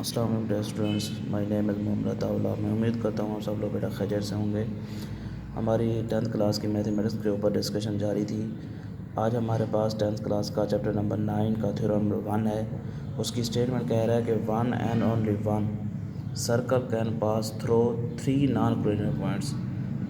अस्सलाम वालेकुम dear students, my name is Mohammad Awla. मैं उम्मीद करता हूँ आप सब लोग बेटा खैरियत से होंगे। हमारी 10th क्लास की मैथमेटिक्स के ऊपर डिस्कशन जारी थी। आज हमारे पास 10th क्लास का चैप्टर नंबर 9 का थ्योरम नंबर 1 है। उसकी स्टेटमेंट कह रहा है कि one and only one circle can pass through 3 non collinear points.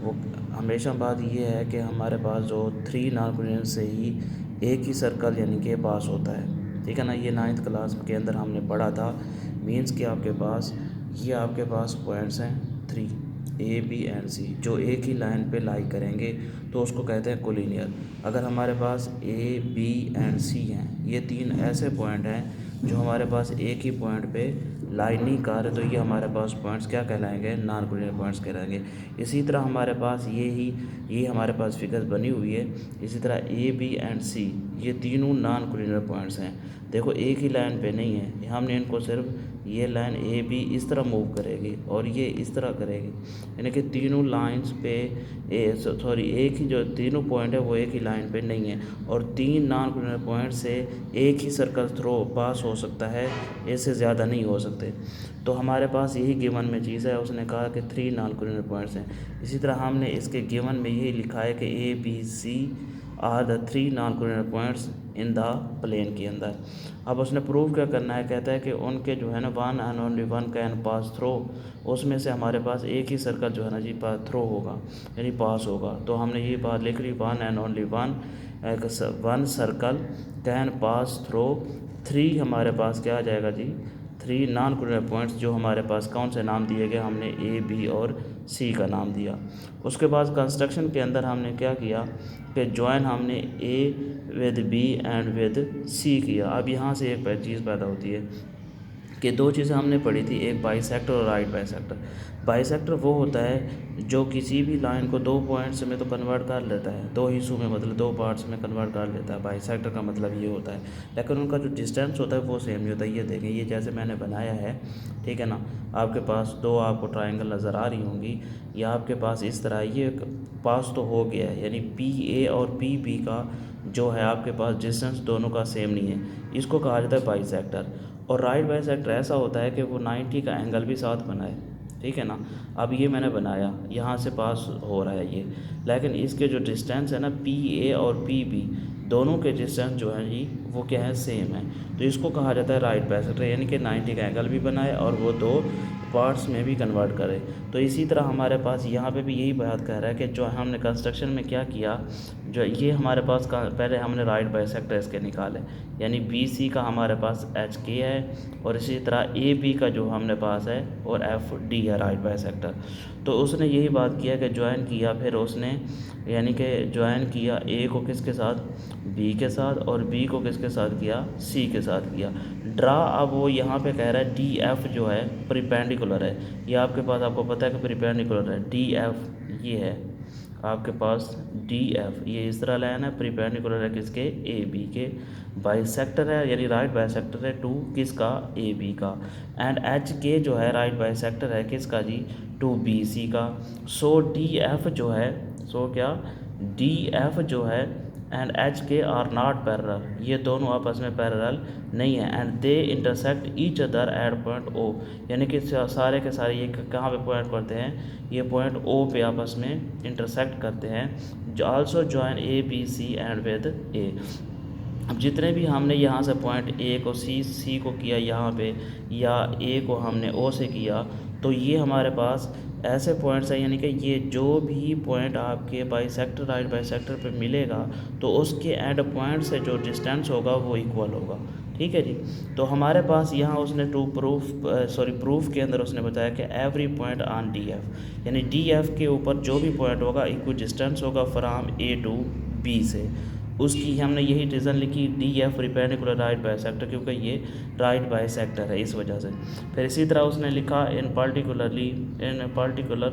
वो हमेशा बात ये है कि हमारे पास जो 3 नॉन कोलिनियर से ही एक ही सर्कल यानी कि पास होता है, ठीक है ना। ये 9th क्लास के अंदर हमने पढ़ा था। मीन्स कि आपके पास पॉइंट्स हैं 3 ए बी एंड सी जो एक ही लाइन पे लाई करेंगे तो उसको कहते हैं कोलिनियर। अगर हमारे पास ए बी एंड सी हैं, ये 3 ऐसे पॉइंट हैं जो हमारे पास एक ही पॉइंट पे लाई नहीं कर रहे, तो ये हमारे पास पॉइंट्स क्या कहलाएंगे? नॉन कोलिनियर पॉइंट्स कहलाएंगे। इसी तरह हमारे पास ये हमारे पास फिगर्स बनी हुई है। इसी तरह ए बी एंड सी ये तीनों नॉन कोलिनियर पॉइंट्स हैं। देखो एक ही लाइन पे नहीं है, हमने इनको सिर्फ ये लाइन ए बी इस तरह मूव करेगी और ये इस तरह करेगी, यानी कि तीनों लाइंस पे एक ही जो तीनों पॉइंट है वो एक ही लाइन पे नहीं है। और 3 नॉन कोलिनियर पॉइंट से एक ही सर्कल थ्रो पास हो सकता है, इससे ज़्यादा नहीं हो सकते। तो हमारे पास यही गिवन में चीज़ है। उसने कहा कि 3 नॉन कोलिनियर पॉइंट्स हैं। इसी तरह हमने इसके गिवन में यही लिखा है कि A B C are the 3 non collinear points in the plane के अंदर। अब उसने प्रूव क्या करना है? कहता है कि उनके जो है ना one and only one can pass throw, उसमें से हमारे पास एक ही सर्कल जो है ना जी पास थ्रो होगा यानी पास होगा। तो हमने ये बात लिख ली, one and only one circle can pass through 3 हमारे पास क्या आ जाएगा जी? 3 नॉन कोलिनियर पॉइंट्स जो हमारे पास कौन से नाम दिए गए? हमने ए बी और सी का नाम दिया। उसके बाद कंस्ट्रक्शन के अंदर हमने क्या किया कि ज्वाइन हमने A with B and with C किया। अब यहाँ से एक चीज़ पैदा होती है कि 2 चीज़ें हमने पढ़ी थी, एक बाइसेक्टर और राइट बाइसेक्टर। बाइसेक्टर वो होता है जो किसी भी लाइन को 2 पॉइंट्स में तो कन्वर्ट कर लेता है, 2 हिस्सों में मतलब 2 पार्ट्स में कन्वर्ट कर लेता है। बाइसेक्टर का मतलब ये होता है, लेकिन उनका जो डिस्टेंस होता है वो सेम ही होता है। ये देखें, ये जैसे मैंने बनाया है, ठीक है ना। आपके पास 2 आपको ट्राइंगल नज़र आ रही होंगी, या आपके पास इस तरह ये पास तो हो गया है, यानी पी ए और पी बी का जो है आपके पास डिस्टेंस दोनों का सेम नहीं है, इसको कहा जाता है बाइसेक्टर। और राइट बाइसेक्टर ऐसा होता है कि वो 90 का एंगल भी साथ बनाए, ठीक है ना। अब ये मैंने बनाया, यहाँ से पास हो रहा है ये, लेकिन इसके जो डिस्टेंस है ना पी ए और पी बी दोनों के डिस्टेंस जो है जी वो क्या है? सेम है। तो इसको कहा जाता है राइट बाइसेक्टर, यानी कि 90 का एंगल भी बनाए और वो 2 पार्ट्स में भी कन्वर्ट करे। तो इसी तरह हमारे पास यहाँ पे भी यही बात कह रहा है कि जो हमने कंस्ट्रक्शन में क्या किया, जो ये हमारे पास का पहले हमने राइट बाइसेक्टर इसके निकाले, यानी बी सी का हमारे पास एच के है, और इसी तरह ए बी का जो हमने पास है और एफ डी है राइट बाइसेक्टर। तो उसने यही बात किया कि ज्वाइन किया, फिर उसने यानी कि ज्वाइन किया ए को किसके साथ? बी के साथ, और बी को किसके साथ किया? सी के साथ किया। ड्रा, अब वो यहाँ पे कह रहा है डी एफ जो है प्रिपेंडिकुलर है। ये आपके पास आपको पता है कि प्रिपेंडिकुलर है। डी एफ ये है आपके पास, डी एफ ये इस तरह लाइन है, प्रिपेंडिकुलर है किसके? ए बी के। बाइसेक्टर है यानी राइट बाइसेक्टर है टू किसका? ए बी का। एंड एच के जो है राइट बाइसेक्टर है किसका जी? टू बी सी का। सो डी एफ जो है, सो क्या? डी एफ जो है and H K are not parallel, ये दोनों आपस में पैरेलल नहीं है। And they intersect each other at point O, यानी कि सारे के सारे ये कहाँ पे पॉइंट करते हैं? ये पॉइंट ओ पे आपस में इंटरसेक्ट करते हैं। जो also join A B C and with A. अब जितने भी हमने यहाँ से पॉइंट ए को सी को किया यहाँ पे, या ए को हमने ओ से किया, तो ये हमारे पास ऐसे पॉइंट्स हैं, यानी कि ये जो भी पॉइंट आपके बाइसेक्टर राइट बाइसेक्टर पे मिलेगा तो उसके एंड पॉइंट से जो डिस्टेंस होगा वो इक्वल होगा, ठीक है जी। तो हमारे पास यहाँ उसने प्रूफ के अंदर उसने बताया कि every point on D F, यानी डी एफ के ऊपर जो भी पॉइंट होगा इक्वल डिस्टेंस होगा फ्राम ए टू बी से। उसकी हमने यही रीज़न लिखी, D F perpendicular right bisector, क्योंकि ये राइट बाइसेक्टर है इस वजह से। फिर इसी तरह उसने लिखा इन पार्टिकुलर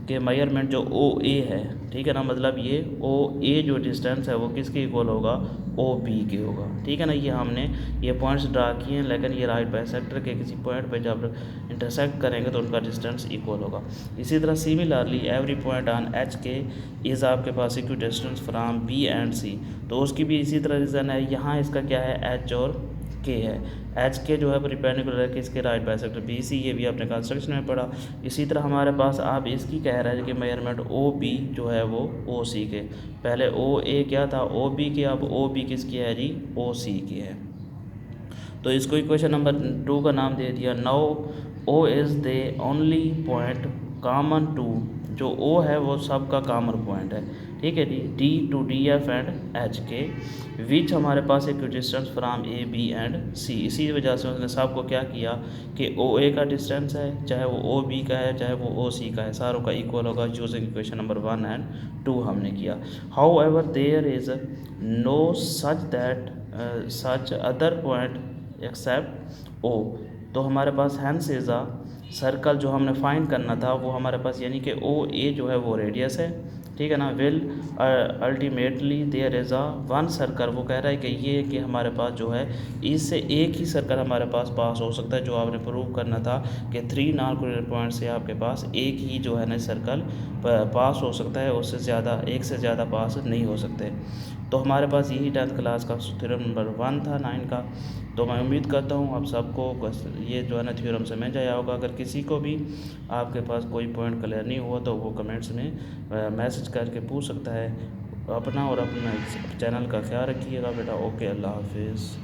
के मेजरमेंट जो ओ ए है, ठीक है ना, मतलब ये ओ ए जो डिस्टेंस है वो किसके इक्वल होगा? ओ बी के होगा, ठीक है ना। ये हमने ये पॉइंट्स ड्रा किए हैं, लेकिन ये राइट बाइसेक्टर के किसी पॉइंट पे जब इंटरसेक्ट करेंगे तो उनका डिस्टेंस इक्वल होगा। इसी तरह similarly every point on H K is आपके पास equal distance from B and C, तो उसकी भी इसी तरह रीज़न है। यहाँ इसका क्या है? एच और के है। एच के जो है परपेंडिकुलर है किसके, राइट बाइसेक्टर बी सी, ये भी आपने कंस्ट्रक्शन में पढ़ा। इसी तरह हमारे पास आप इसकी कह रहा है कि मेजरमेंट ओ बी जो है वो ओ सी के, पहले ओ ए क्या था ओ बी के, अब ओ बी किसकी है जी, ओ सी की है। तो इसको इक्वेशन नंबर 2 का नाम दे दिया। Now O is the only point common to, जो ओ है वो सबका कॉमन पॉइंट है, ठीक है जी, D to D F and H K, which हमारे पास एक distance from A B and C. इसी वजह से उसने सबको क्या किया कि ओ ए का डिस्टेंस है, चाहे वो ओ बी का है, चाहे वो ओ सी का है, सारों का इक्वल होगा। यूजिंग इक्वेशन नंबर 1 एंड 2 हमने किया। However there is no such that such other point except O. तो हमारे पास हैंस इज़ अ सर्कल, जो हमने फाइंड करना था वो हमारे पास, यानी कि ओ ए जो है वो रेडियस है, ठीक है ना। Will ultimately there is a one circle, वो कह रहा है कि ये कि हमारे पास जो है इससे एक ही सर्कल हमारे पास हो सकता है, जो आपने प्रूव करना था कि 3 नॉन कोलिनियर पॉइंट से आपके पास एक ही जो है ना सर्कल पास हो सकता है, उससे ज़्यादा, एक से ज़्यादा पास नहीं हो सकते। तो हमारे पास यही 10th क्लास का थ्योरम नंबर 1 था 9 का। तो मैं उम्मीद करता हूँ आप सबको ये जो है ना थ्योरम समझ आया होगा। अगर किसी को भी आपके पास कोई पॉइंट क्लियर नहीं हुआ तो वो कमेंट्स में मैसेज करके पूछ सकता है। अपना और अपना चैनल का ख्याल रखिएगा बेटा। ओके, अल्लाह हाफिज़।